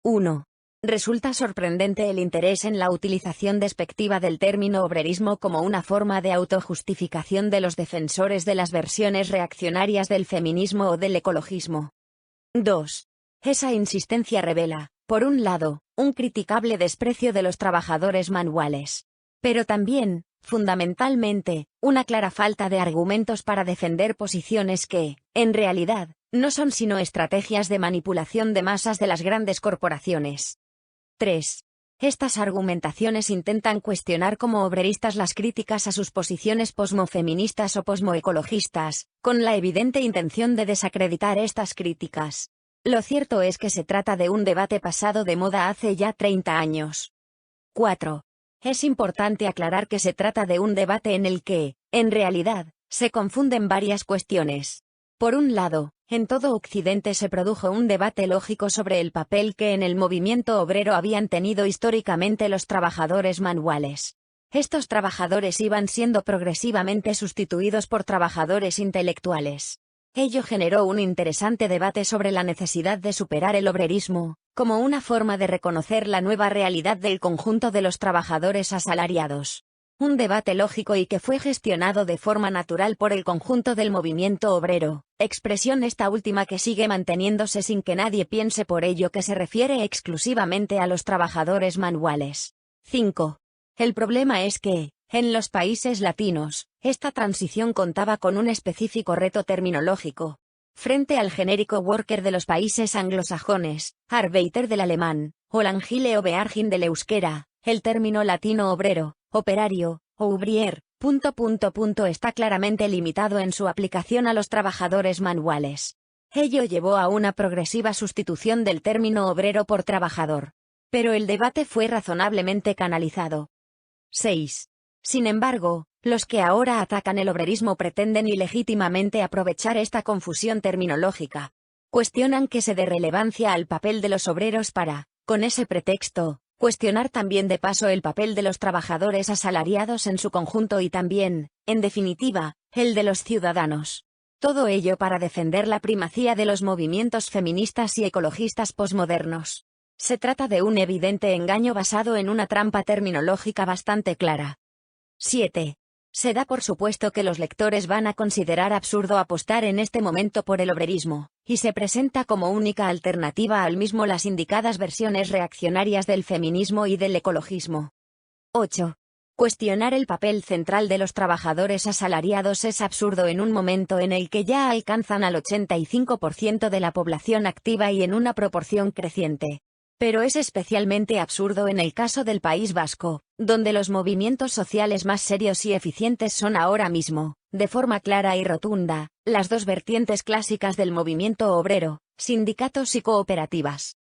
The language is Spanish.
1. Resulta sorprendente el interés en la utilización despectiva del término obrerismo como una forma de autojustificación de los defensores de las versiones reaccionarias del feminismo o del ecologismo. 2. Esa insistencia revela, por un lado, un criticable desprecio de los trabajadores manuales. Pero también, fundamentalmente, una clara falta de argumentos para defender posiciones que, en realidad, no son sino estrategias de manipulación de masas de las grandes corporaciones. 3. Estas argumentaciones intentan cuestionar como obreristas las críticas a sus posiciones posmofeministas o posmoecologistas, con la evidente intención de desacreditar estas críticas. Lo cierto es que se trata de un debate pasado de moda hace ya 30 años. 4. Es importante aclarar que se trata de un debate en el que, en realidad, se confunden varias cuestiones. Por un lado, en todo Occidente se produjo un debate lógico sobre el papel que en el movimiento obrero habían tenido históricamente los trabajadores manuales. Estos trabajadores iban siendo progresivamente sustituidos por trabajadores intelectuales. Ello generó un interesante debate sobre la necesidad de superar el obrerismo, como una forma de reconocer la nueva realidad del conjunto de los trabajadores asalariados. Un debate lógico y que fue gestionado de forma natural por el conjunto del movimiento obrero, expresión esta última que sigue manteniéndose sin que nadie piense por ello que se refiere exclusivamente a los trabajadores manuales. 5. El problema es que, en los países latinos, esta transición contaba con un específico reto terminológico. Frente al genérico worker de los países anglosajones, Arbeiter del alemán, o Langile o Beargin del euskera, el término latino obrero, operario, o ouvrier, está claramente limitado en su aplicación a los trabajadores manuales. Ello llevó a una progresiva sustitución del término obrero por trabajador. Pero el debate fue razonablemente canalizado. 6. Sin embargo, los que ahora atacan el obrerismo pretenden ilegítimamente aprovechar esta confusión terminológica. Cuestionan que se dé relevancia al papel de los obreros para, con ese pretexto, cuestionar también de paso el papel de los trabajadores asalariados en su conjunto y también, en definitiva, el de los ciudadanos. Todo ello para defender la primacía de los movimientos feministas y ecologistas posmodernos. Se trata de un evidente engaño basado en una trampa terminológica bastante clara. 7. Se da por supuesto que los lectores van a considerar absurdo apostar en este momento por el obrerismo, y se presenta como única alternativa al mismo las indicadas versiones reaccionarias del feminismo y del ecologismo. 8. Cuestionar el papel central de los trabajadores asalariados es absurdo en un momento en el que ya alcanzan al 85% de la población activa y en una proporción creciente. Pero es especialmente absurdo en el caso del País Vasco, donde los movimientos sociales más serios y eficientes son ahora mismo, de forma clara y rotunda, las dos vertientes clásicas del movimiento obrero, sindicatos y cooperativas.